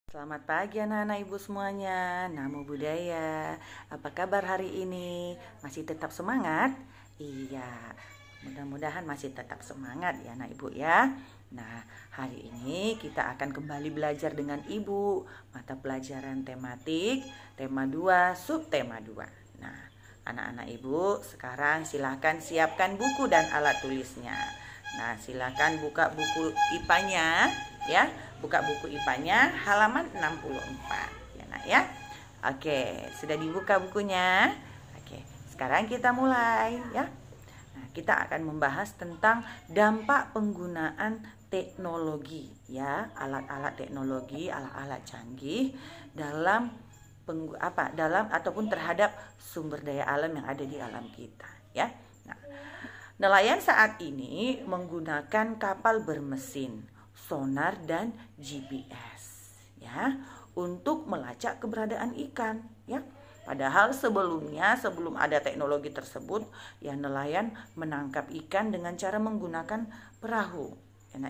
Selamat pagi anak-anak ibu semuanya. Namo Buddhaya. Apa kabar hari ini? Masih tetap semangat? Iya, mudah-mudahan masih tetap semangat ya anak ibu ya. Nah, hari ini kita akan kembali belajar dengan ibu mata pelajaran tematik tema 2 subtema 2. Nah, anak-anak ibu sekarang silakan siapkan buku dan alat tulisnya. Nah, silakan buka buku IPA-nya ya. Buka buku IPA-nya halaman 64 ya nak ya. Oke, sudah dibuka bukunya. Oke, sekarang kita mulai ya. Nah, kita akan membahas tentang dampak penggunaan teknologi ya, alat-alat teknologi, alat-alat canggih dalam dalam ataupun terhadap sumber daya alam yang ada di alam kita ya. Nah, nelayan saat ini menggunakan kapal bermesin, sonar dan GPS ya untuk melacak keberadaan ikan ya. Padahal sebelum ada teknologi tersebut ya, nelayan menangkap ikan dengan cara menggunakan perahu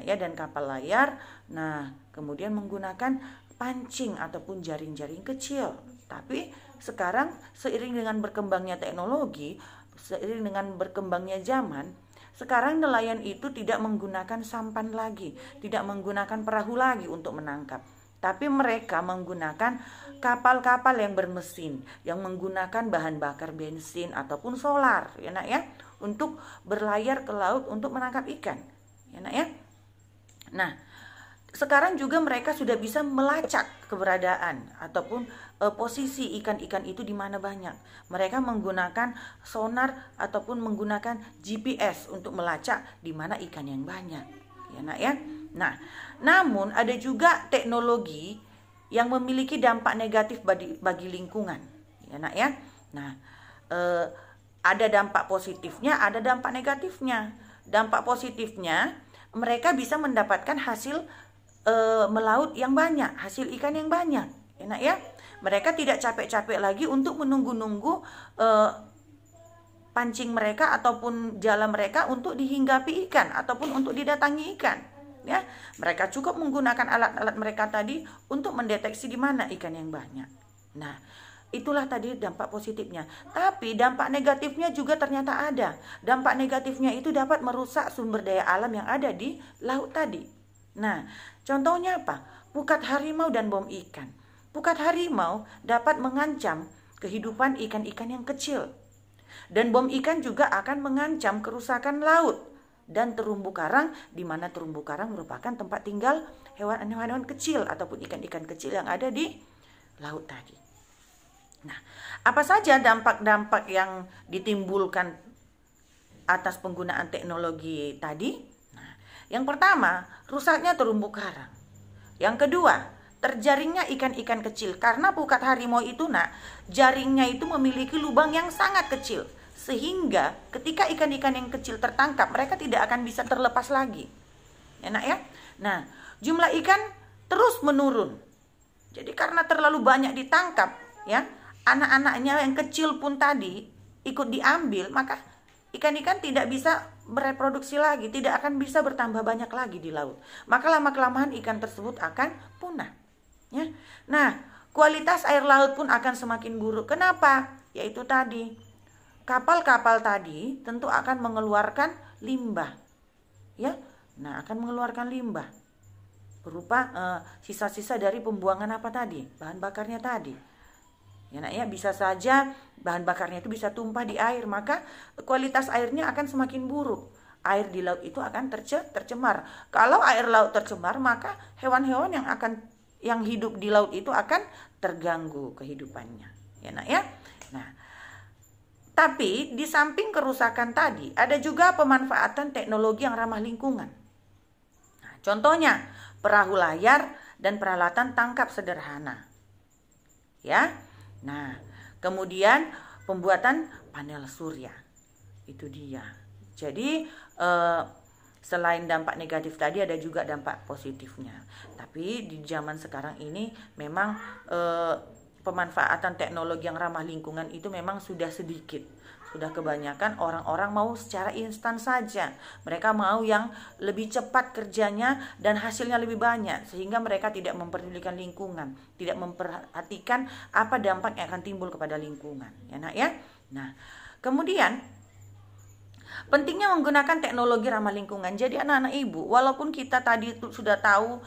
ya dan kapal layar. Nah, kemudian menggunakan pancing ataupun jaring-jaring kecil. Tapi sekarang seiring dengan berkembangnya teknologi, seiring dengan berkembangnya zaman, sekarang nelayan itu tidak menggunakan sampan lagi, tidak menggunakan perahu lagi untuk menangkap. Tapi mereka menggunakan kapal-kapal yang bermesin, yang menggunakan bahan bakar bensin ataupun solar, ya nak ya, untuk berlayar ke laut untuk menangkap ikan, ya nak ya. Nah, sekarang juga mereka sudah bisa melacak keberadaan ataupun posisi ikan-ikan itu di mana banyak. Mereka menggunakan sonar ataupun menggunakan GPS untuk melacak di mana ikan yang banyak. Ya nak ya. Nah, namun ada juga teknologi yang memiliki dampak negatif bagi lingkungan. Ya nak ya. Nah, ada dampak positifnya, ada dampak negatifnya. Dampak positifnya, mereka bisa mendapatkan hasil melaut yang banyak, hasil ikan yang banyak, enak ya. Mereka tidak capek-capek lagi untuk menunggu-nunggu pancing mereka ataupun jala mereka untuk dihinggapi ikan ataupun untuk didatangi ikan, ya. Mereka cukup menggunakan alat-alat mereka tadi untuk mendeteksi di mana ikan yang banyak. Nah, itulah tadi dampak positifnya. Tapi dampak negatifnya juga ternyata ada. Dampak negatifnya itu dapat merusak sumber daya alam yang ada di laut tadi. Nah, contohnya apa? Pukat harimau dan bom ikan. Pukat harimau dapat mengancam kehidupan ikan-ikan yang kecil. Dan bom ikan juga akan mengancam kerusakan laut dan terumbu karang, di mana terumbu karang merupakan tempat tinggal hewan-hewan kecil ataupun ikan-ikan kecil yang ada di laut tadi. Nah, apa saja dampak-dampak yang ditimbulkan atas penggunaan teknologi tadi? Yang pertama, rusaknya terumbu karang. Yang kedua, terjaringnya ikan-ikan kecil. Karena pukat harimau itu jaringnya itu memiliki lubang yang sangat kecil. Sehingga ketika ikan-ikan yang kecil tertangkap, mereka tidak akan bisa terlepas lagi. Enak ya? Nah, jumlah ikan terus menurun. Jadi karena terlalu banyak ditangkap, ya, anak-anaknya yang kecil pun tadi ikut diambil, maka ikan-ikan tidak bisa bereproduksi lagi, tidak akan bisa bertambah banyak lagi di laut. Maka lama-kelamaan ikan tersebut akan punah. Ya. Nah, kualitas air laut pun akan semakin buruk. Kenapa? Yaitu tadi, kapal-kapal tadi tentu akan mengeluarkan limbah. Ya, nah akan mengeluarkan limbah berupa sisa-sisa dari pembuangan apa tadi? Bahan bakarnya tadi. Ya nak ya, bisa saja bahan bakarnya itu bisa tumpah di air, maka kualitas airnya akan semakin buruk. Air di laut itu akan tercemar. Kalau air laut tercemar, maka hewan-hewan yang hidup di laut itu akan terganggu kehidupannya. Ya nak ya. Nah, tapi di samping kerusakan tadi, ada juga pemanfaatan teknologi yang ramah lingkungan. Nah, contohnya perahu layar dan peralatan tangkap sederhana. Ya. Nah, kemudian pembuatan panel surya. Itu dia. Jadi selain dampak negatif tadi, ada juga dampak positifnya. Tapi di zaman sekarang ini memang pemanfaatan teknologi yang ramah lingkungan itu memang sudah sedikit Sudah kebanyakan orang-orang mau secara instan saja. Mereka mau yang lebih cepat kerjanya dan hasilnya lebih banyak, sehingga mereka tidak memperdulikan lingkungan, tidak memperhatikan apa dampak yang akan timbul kepada lingkungan. Ya nak ya. Nah, kemudian pentingnya menggunakan teknologi ramah lingkungan. Jadi anak-anak ibu, walaupun kita tadi sudah tahu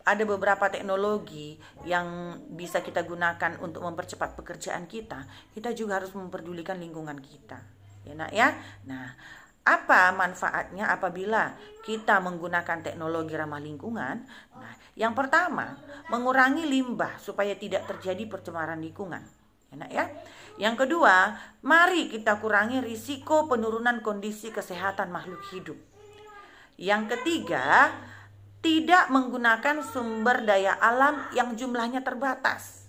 ada beberapa teknologi yang bisa kita gunakan untuk mempercepat pekerjaan kita juga harus memperdulikan lingkungan kita. Ya nak ya. Nah, apa manfaatnya apabila kita menggunakan teknologi ramah lingkungan? Nah, yang pertama, mengurangi limbah supaya tidak terjadi pencemaran lingkungan. Ya nak ya. Yang kedua, mari kita kurangi risiko penurunan kondisi kesehatan makhluk hidup. Yang ketiga, tidak menggunakan sumber daya alam yang jumlahnya terbatas.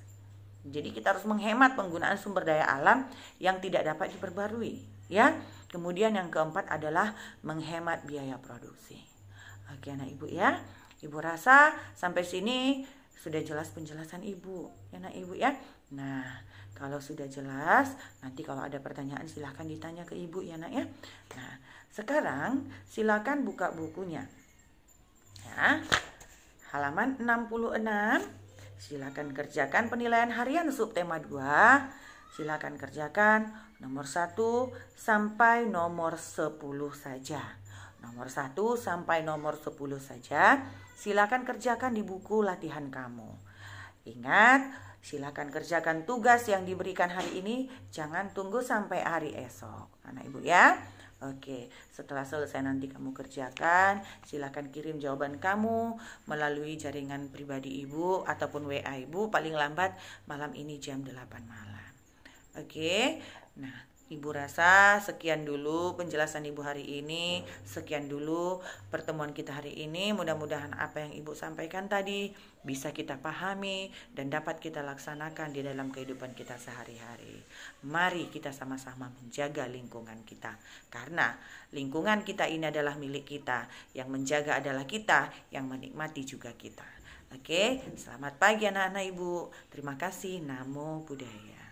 Jadi kita harus menghemat penggunaan sumber daya alam yang tidak dapat diperbarui, ya. Kemudian yang keempat adalah menghemat biaya produksi. Oke anak ibu ya. Ibu rasa sampai sini sudah jelas penjelasan ibu, ya nak ibu ya. Nah, kalau sudah jelas, nanti kalau ada pertanyaan silahkan ditanya ke ibu ya nak ya. Nah, sekarang silakan buka bukunya. Ya, halaman 66. Silakan kerjakan penilaian harian subtema 2. Silakan kerjakan nomor 1 sampai nomor 10 saja. Nomor 1 sampai nomor 10 saja. Silakan kerjakan di buku latihan kamu. Ingat, silakan kerjakan tugas yang diberikan hari ini. Jangan tunggu sampai hari esok, anak ibu ya. Oke, setelah selesai nanti kamu kerjakan, silakan kirim jawaban kamu melalui jaringan pribadi ibu ataupun WA ibu paling lambat malam ini jam 8 malam. Oke, nah ibu rasa sekian dulu penjelasan ibu hari ini, sekian dulu pertemuan kita hari ini. Mudah-mudahan apa yang ibu sampaikan tadi bisa kita pahami dan dapat kita laksanakan di dalam kehidupan kita sehari-hari. Mari kita sama-sama menjaga lingkungan kita, karena lingkungan kita ini adalah milik kita. Yang menjaga adalah kita, yang menikmati juga kita. Oke, selamat pagi anak-anak ibu. Terima kasih. Namo Buddhaya.